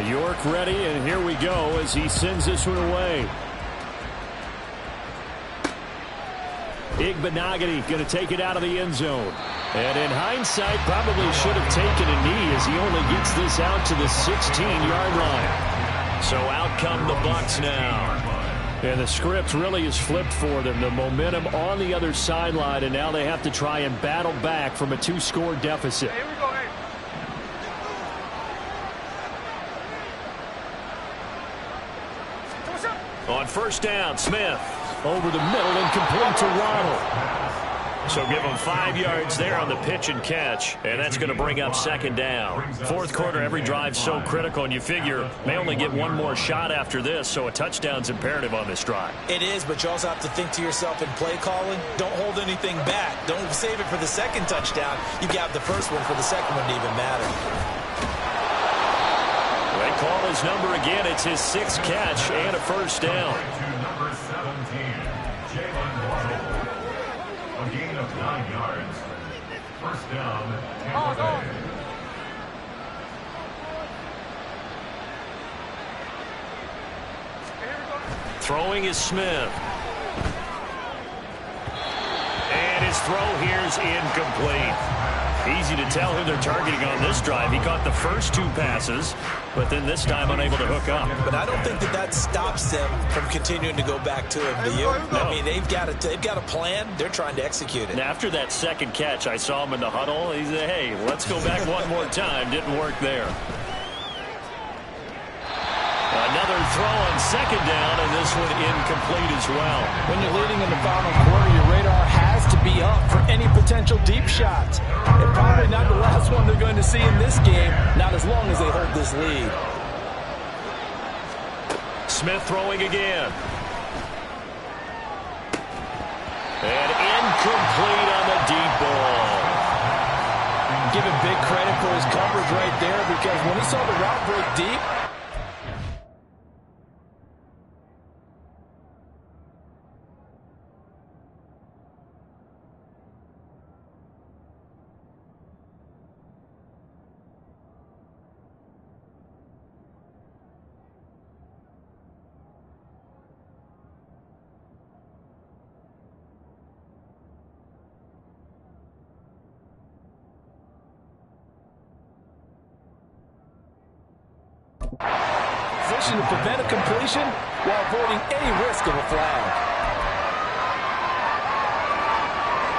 York ready, and here we go as he sends this one away. Igbenogany going to take it out of the end zone. And in hindsight, probably should have taken a knee as he only gets this out to the 16-yard line. So out come the Bucs now. And the script really is flipped for them. The momentum on the other sideline, and now they have to try and battle back from a 2-score deficit. Here we go, hey. On first down, Smith over the middle and complete to Waddle. So give him 5 yards there on the pitch and catch, and that's going to bring up second down. Fourth quarter, every drive so critical, and you figure may only get one more shot after this, so a touchdown's imperative on this drive. It is, but you also have to think to yourself in play calling, don't hold anything back. Don't save it for the second touchdown. You got the first one for the second one to even matter. They call his number again. It's his 6th catch and a first down. Number 17, Jalen Waddle. A gain of 9 yards. First down, Tampa Bay. Throwing is Smith. And his throw here is incomplete. Easy to tell who they're targeting on this drive. He caught the first 2 passes, but then this time unable to hook up. But I don't think that stops them from continuing to go back to him, do you? No. I mean, they've got a plan. They're trying to execute it. And after that second catch, I saw him in the huddle. He said, hey, let's go back one more time. Didn't work there. Another throw on second down, and this one incomplete as well. When you're leading in the final quarter, your radar has to be up for any potential deep shots. And probably not the last one they're going to see in this game, not as long as they hold this lead. Smith throwing again. And incomplete on the deep ball. Give him big credit for his coverage right there, because when he saw the route break deep, to prevent a completion while avoiding any risk of a flag.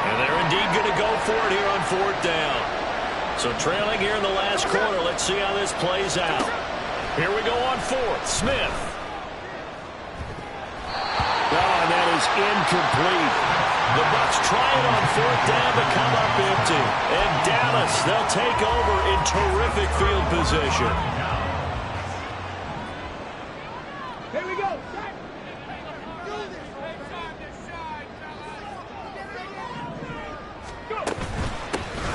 And they're indeed going to go for it here on 4th down. So trailing here in the last quarter. Let's see how this plays out. Here we go on 4th. Smith. Oh, and that is incomplete. The Bucs try it on 4th down to come up empty. And Dallas, they'll take over in terrific field position.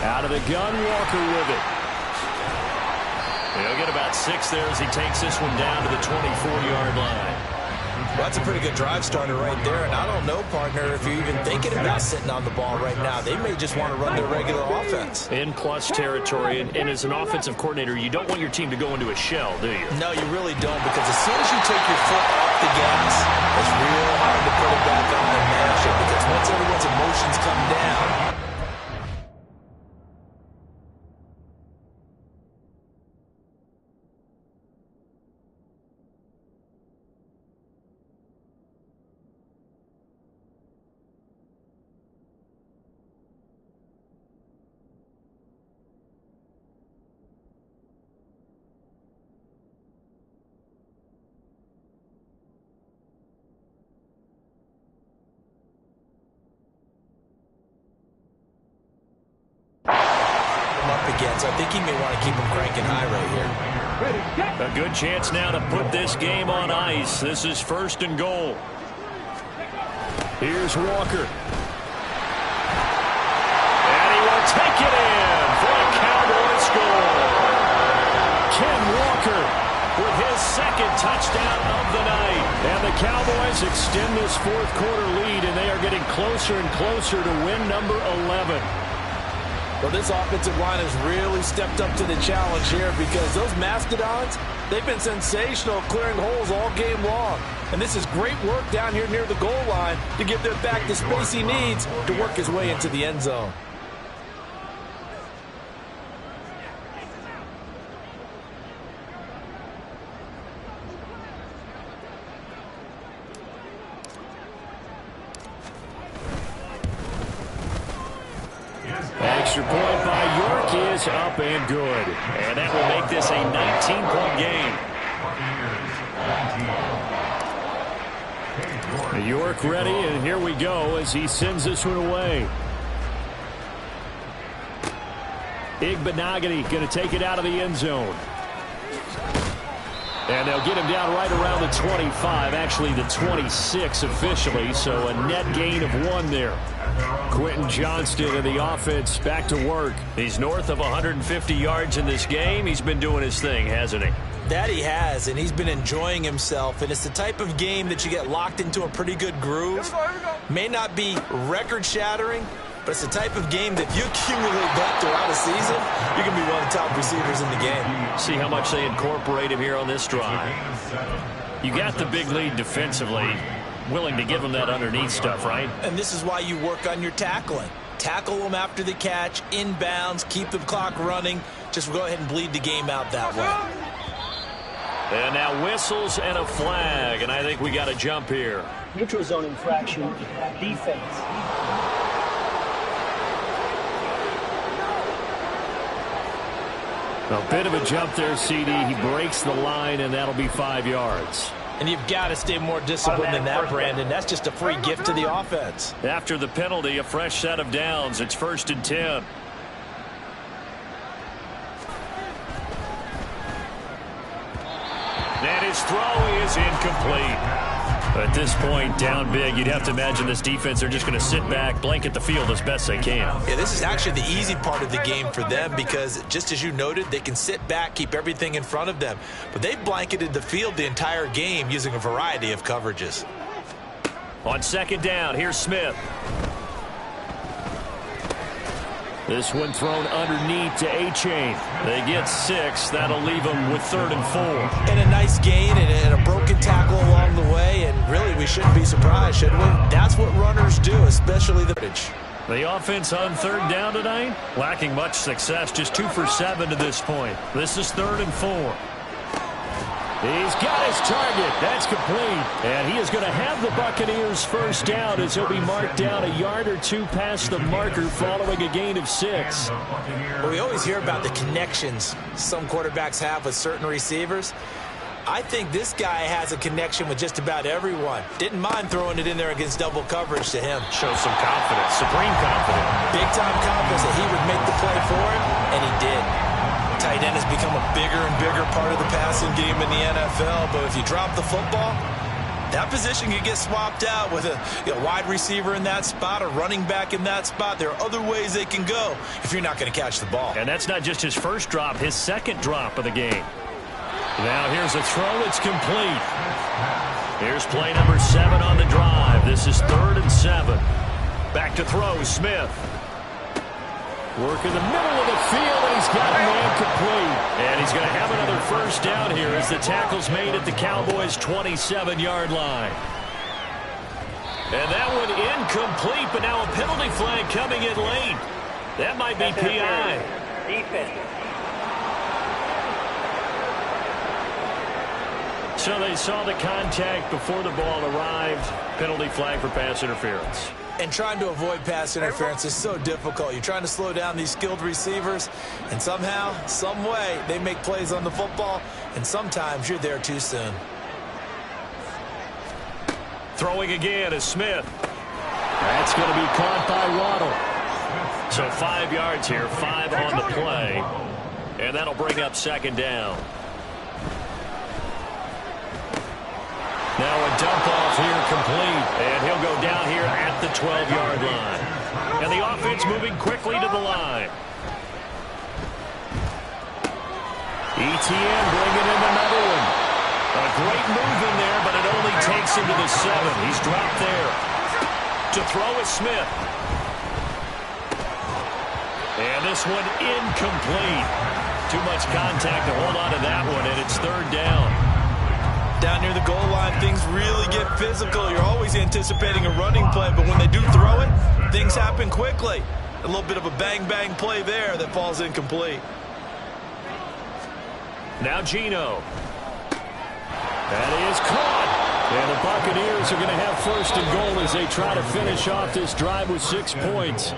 Out of the gun, Walker with it. He'll get about 6 there as he takes this one down to the 24-yard line. Well, that's a pretty good drive starter right there, and I don't know, partner, if you're even thinking about sitting on the ball right now. They may just want to run their regular offense. In plus territory, and as an offensive coordinator, you don't want your team to go into a shell, do you? No, you really don't, because as soon as you take your foot off the gas, it's real hard to put it back on and manage it, because once everyone's emotions come down, so I think he may want to keep him cranking high right here. A good chance now to put this game on ice. This is 1st and goal. Here's Walker. And he will take it in for a Cowboys score. Ken Walker with his second touchdown of the night. And the Cowboys extend this fourth quarter lead, and they are getting closer and closer to win number 11. Well, this offensive line has really stepped up to the challenge here because those Mastodons, they've been sensational clearing holes all game long. And this is great work down here near the goal line to give their back the space he needs to work his way into the end zone. Extra point by York is up and good. And that will make this a 19-point game. York ready, and here we go as he sends this one away. Igbenogany going to take it out of the end zone. And they'll get him down right around the 25, actually the 26 officially, so a net gain of 1 there. Quentin Johnston and the offense back to work. He's north of 150 yards in this game. He's been doing his thing, hasn't he? That he has, and he's been enjoying himself. And it's the type of game that you get locked into a pretty good groove. May not be record-shattering, but it's the type of game that if you accumulate that throughout a season, you're going to be one of the top receivers in the game. See how much they incorporate him here on this drive. You got the big lead defensively. Willing to give him that underneath stuff, right? And this is why you work on your tackling. Tackle them after the catch, inbounds, keep the clock running. Just go ahead and bleed the game out that way. And now whistles and a flag, and I think we got a jump here. Neutral zone infraction, defense. A bit of a jump there, CD. He breaks the line, and that'll be 5 yards. And you've got to stay more disciplined than that, Brandon. That's just a free gift to the offense. After the penalty, a fresh set of downs. It's 1st and 10. And his throw is incomplete. At this point, down big, you'd have to imagine this defense are just going to sit back, blanket the field as best they can. Yeah, this is actually the easy part of the game for them because, just as you noted, they can sit back, keep everything in front of them. But they've blanketed the field the entire game using a variety of coverages. On 2nd down, here's Smith. This one thrown underneath to A-Chain. They get 6. That'll leave them with 3rd and 4. And a nice gain and a broken tackle along the way. And really, we shouldn't be surprised, should we? That's what runners do, especially the pitch. The offense on 3rd down tonight, lacking much success. Just 2 for 7 to this point. This is 3rd and 4. He's got his target. That's complete. And he is going to have the Buccaneers first down as he'll be marked down a yard or 2 past the marker following a gain of 6. Well, we always hear about the connections some quarterbacks have with certain receivers. I think this guy has a connection with just about everyone. Didn't mind throwing it in there against double coverage to him. Shows some confidence, supreme confidence. Big-time confidence that he would make the play for him, and he did. Tight end has become a bigger and bigger part of the passing game in the NFL, but if you drop the football, that position could get swapped out with a wide receiver in that spot, a running back in that spot. There are other ways they can go if you're not going to catch the ball. And that's not just his first drop, his second drop of the game. Now here's a throw. It's complete. Here's play number 7 on the drive. This is 3rd and 7. Back to throw, Smith. Work in the middle of the field, and he's got a man complete. And he's going to have another first down here as the tackle's made at the Cowboys' 27-yard line. And that one incomplete, but now a penalty flag coming in late. That might be PI. Defense. So they saw the contact before the ball arrived. Penalty flag for pass interference. And trying to avoid pass interference is so difficult. You're trying to slow down these skilled receivers, and somehow, some way, they make plays on the football, and sometimes you're there too soon. Throwing again is Smith. That's going to be caught by Waddle. So 5 yards here, 5 on the play. And that'll bring up 2nd down. Now a dump-off here complete, and he'll go down here at the 12-yard line. And the offense moving quickly to the line. ETN bringing in another one. A great move in there, but it only takes him to the 7. He's dropped there. To throw is Smith. And this one incomplete. Too much contact to hold on to that one, and it's 3rd down. Down near the goal line, things really get physical. You're always anticipating a running play, but when they do throw it, things happen quickly. A little bit of a bang-bang play there that falls incomplete. Now Geno. That is caught. And the Buccaneers are going to have 1st and goal as they try to finish off this drive with 6 points.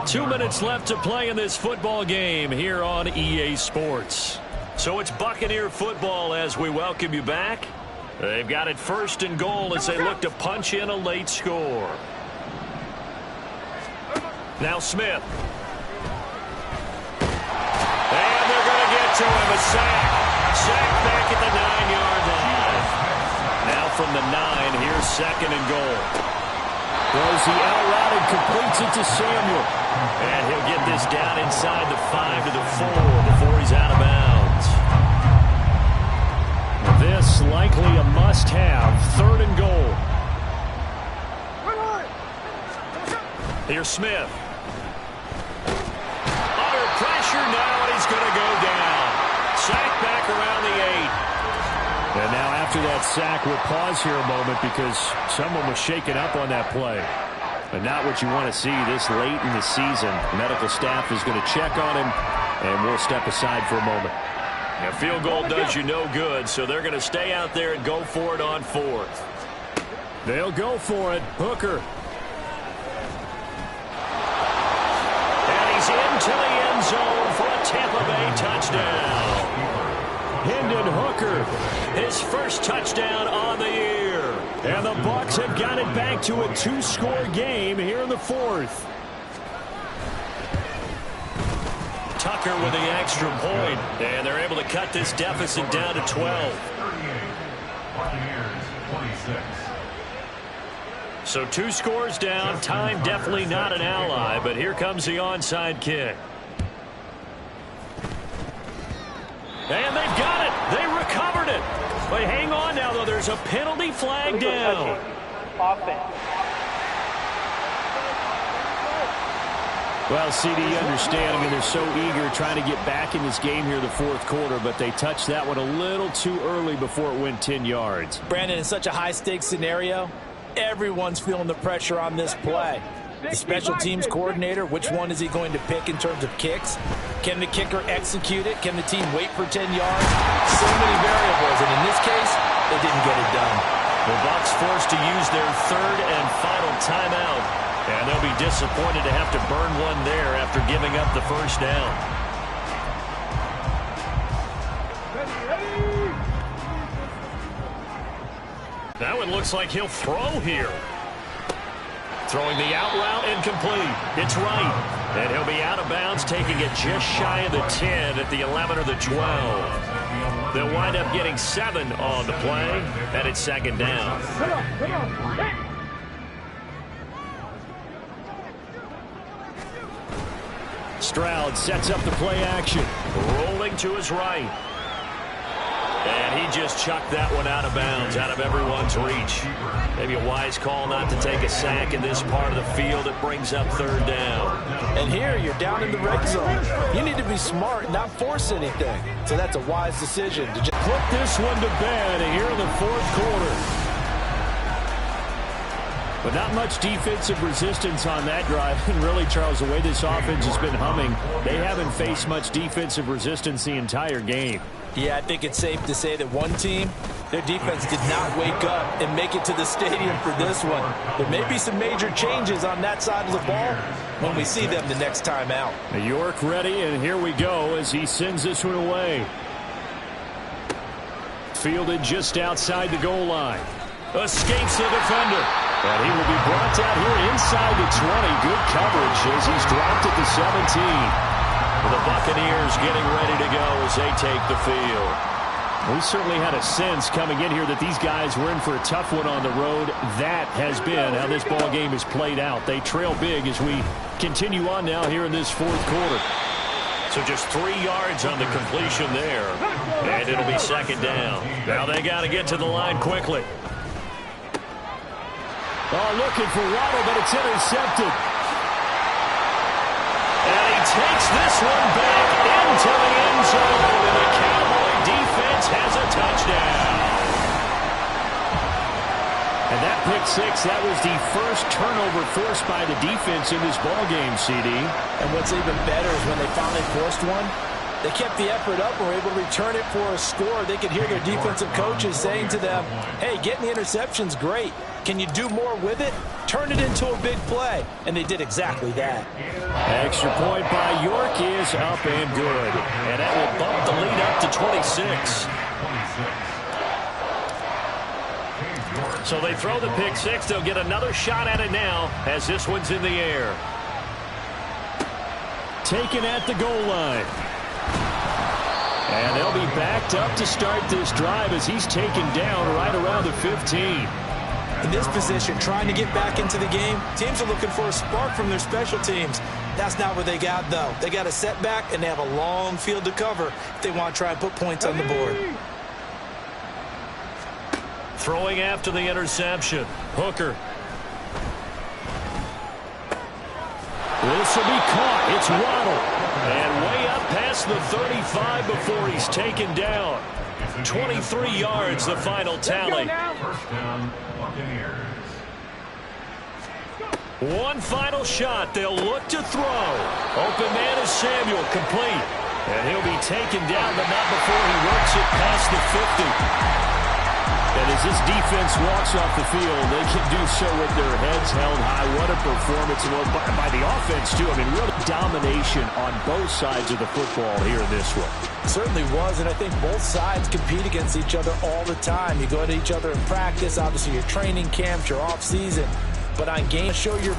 2 minutes left to play in this football game here on EA Sports. So it's Buccaneer football as we welcome you back. They've got it 1st and goal as they look to punch in a late score. Now Smith. And they're going to get to him. A sack. Sack back at the 9-yard line. Now from the 9, here's 2nd and goal. Throws the out route and completes it to Samuel. And he'll get this down inside the 5 to the 4 before he's out of bounds. This likely a must-have. 3rd and goal. Here's Smith. Under pressure now, and he's going to go down. Sack back around the 8. And now after that sack, we'll pause here a moment because someone was shaken up on that play. But not what you want to see this late in the season. Medical staff is going to check on him, and we'll step aside for a moment. A field goal does you no good, so they're going to stay out there and go for it on 4th. They'll go for it. Hooker. Into the end zone for a Tampa Bay touchdown. Hendon Hooker, his 1st touchdown on the year. And the Bucs have got it back to a 2-score game here in the 4th. Tucker with the extra point, and they're able to cut this deficit down to 12. 38. Buccaneers 26. So 2 scores down. Time definitely not an ally, but here comes the onside kick. And they've got it. They recovered it. But hang on now, though. There's a penalty flag down. Offense. Well, CD, you understand. I mean, they're so eager trying to get back in this game here in the 4th quarter, but they touched that one a little too early before it went 10 yards. Brandon, in such a high-stakes scenario, everyone's feeling the pressure on this play. The special teams coordinator, which one is he going to pick in terms of kicks? Can the kicker execute it? Can the team wait for 10 yards? So many variables, and in this case, they didn't get it done. The Bucs forced to use their 3rd and final timeout, and they'll be disappointed to have to burn one there after giving up the 1st down. Now it looks like he'll throw here. Throwing the out route incomplete. It's right. And he'll be out of bounds, taking it just shy of the 10 at the 11 or the 12. They'll wind up getting 7 on the play, and it's 2nd down. Stroud sets up the play action. Rolling to his right. And he just chucked that one out of bounds, out of everyone's reach. Maybe a wise call not to take a sack in this part of the field. It brings up 3rd down. And here you're down in the red zone. You need to be smart and not force anything. So that's a wise decision to just put this one to bed here in the 4th quarter. But not much defensive resistance on that drive. And really, Charles, the way this offense has been humming, they haven't faced much defensive resistance the entire game. Yeah, I think it's safe to say that one team, their defense did not wake up and make it to the stadium for this one. There may be some major changes on that side of the ball when we see them the next time out. York ready, and here we go as he sends this one away. Fielded just outside the goal line. Escapes the defender. And he will be brought down here inside the 20. Good coverage as he's dropped at the 17. The Buccaneers getting ready to go as they take the field. We certainly had a sense coming in here that these guys were in for a tough one on the road. That has been how this ball game is played out. They trail big as we continue on now here in this 4th quarter. So just 3 yards on the completion there. And it'll be second down. Now they got to get to the line quickly. Oh, looking for Waddle, but it's intercepted. And he takes this one back into the end zone. And the Cowboy defense has a touchdown. And that pick six, that was the first turnover forced by the defense in this ballgame, CD. And what's even better is when they finally forced one, they kept the effort up and were able to return it for a score. They could hear their defensive coaches saying to them, hey, getting the interception's great. Can you do more with it? Turn it into a big play. And they did exactly that. Extra point by York is up and good. And that will bump the lead up to 26. So they throw the pick six. They'll get another shot at it now as this one's in the air. Taken at the goal line. And they'll be backed up to start this drive as he's taken down right around the 15. In this position, trying to get back into the game, teams are looking for a spark from their special teams. That's not what they got, though. They got a setback, and they have a long field to cover if they want to try and put points on the board. Throwing after the interception. Hooker. This will be caught. It's Waddle. And way up past the 35 before he's taken down. 23 yards, the final tally. First down, Buccaneers. One final shot. They'll look to throw. Open man is Samuel, complete. And he'll be taken down, but not before he works it past the 50. And as this defense walks off the field, they can do so with their heads held high. What a performance by the offense, too. I mean, real domination on both sides of the football here in this one. It certainly was, and I think both sides compete against each other all the time. You go to each other in practice, obviously your training camps, your off season, but on game, show your